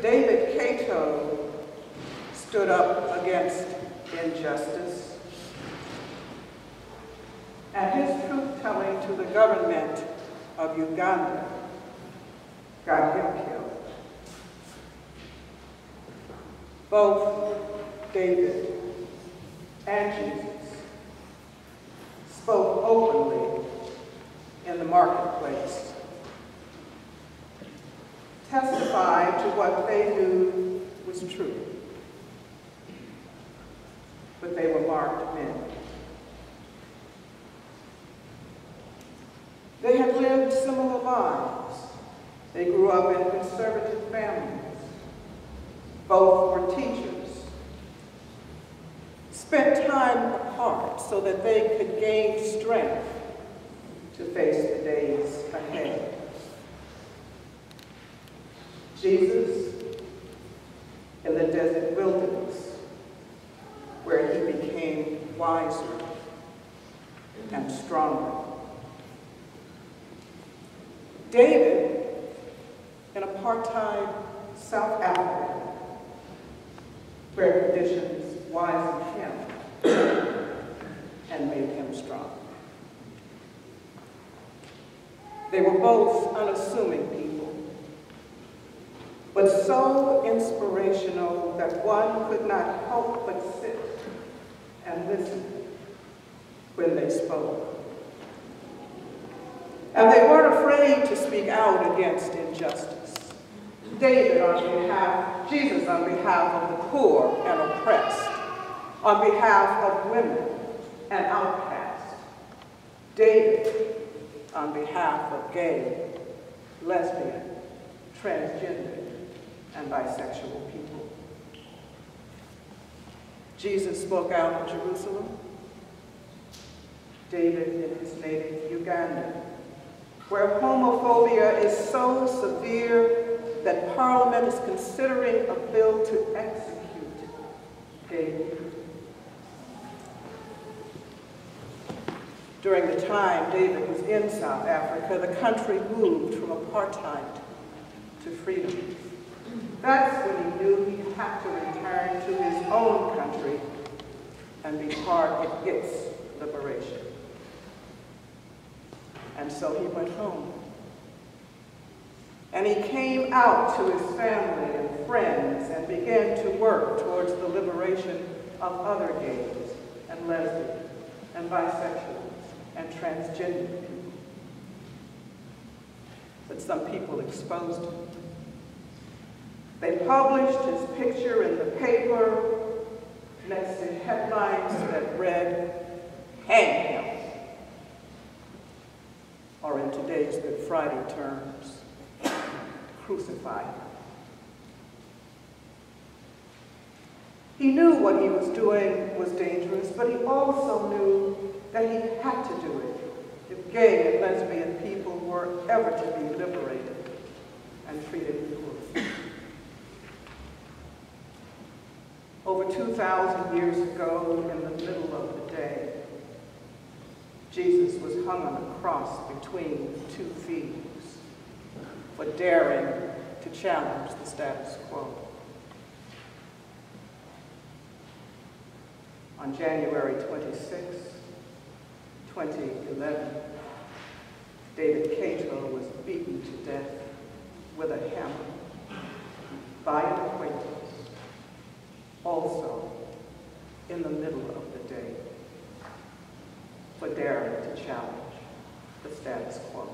David Cato stood up against injustice, and his truth-telling to the government of Uganda got him killed. Both David and Jesus spoke openly in the marketplace, testified to what they knew was true, but they were marked men. They had lived similar lives. They grew up in conservative families. Both were teachers. Spent time apart so that they could gain strength to face the days ahead. Jesus in the desert wilderness, where he became wiser and stronger. David in apartheid South Africa, where conditions wisened him and made him strong. They were both unassuming people, but so inspirational that one could not help but sit and listen when they spoke. And they weren't afraid to speak out against injustice. Jesus on behalf of the poor and oppressed, on behalf of women and outcasts. David on behalf of gay, lesbian, transgender, and bisexual people. Jesus spoke out in Jerusalem. David in his native Uganda, where homophobia is so severe that Parliament is considering a bill to execute gay people. During the time David was in South Africa, the country moved from apartheid to freedom. That's when he knew he had to return to his own country and be part of its liberation. And so he went home. And he came out to his family and friends and began to work towards the liberation of other gays and lesbians and bisexuals and transgender people. But some people exposed him. They published his picture in the paper next to headlines that read, "Hang him," or in today's Good Friday terms, crucify him. He knew what he was doing was dangerous, but he also knew that he had to do it if gay and lesbian people were ever to be liberated and treated equally. Over 2,000 years ago, in the middle of the day, Jesus was hung on a cross between two thieves for daring to challenge the status quo. On January 26, 2011, David Cato was beaten to death with a hammer by an acquaintance, also in the middle of the day, for daring to challenge the status quo.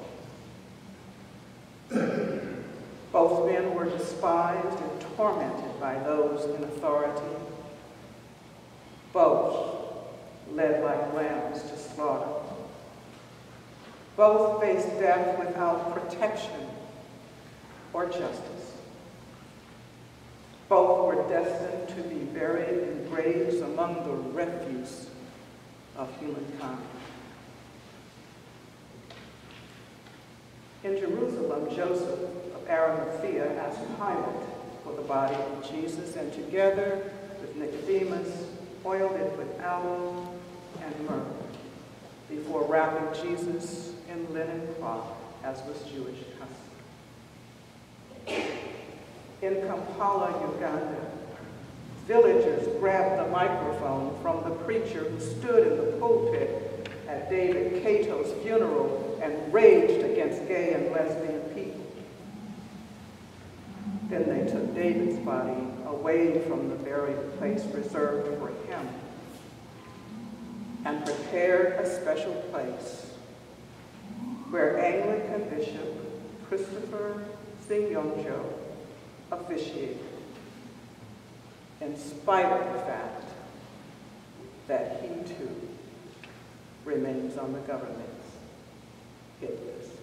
Both men were despised and tormented by those in authority. Both led like lambs to slaughter. Both faced death without protection or justice. Both were destined to be buried in graves among the refuse of humankind. In Jerusalem, Joseph of Arimathea asked Pilate for the body of Jesus, and together with Nicodemus, oiled it with aloe and myrrh before wrapping Jesus in linen cloth, as was Jewish custom. In Kampala, Uganda, villagers grabbed the microphone from the preacher who stood in the pulpit at David Cato's funeral and raged against gay and lesbian people. Then they took David's body away from the burial place reserved for him and prepared a special place where Anglican Bishop Christopher Singyongjo officiated, in spite of the fact that he too remains on the government's hit list.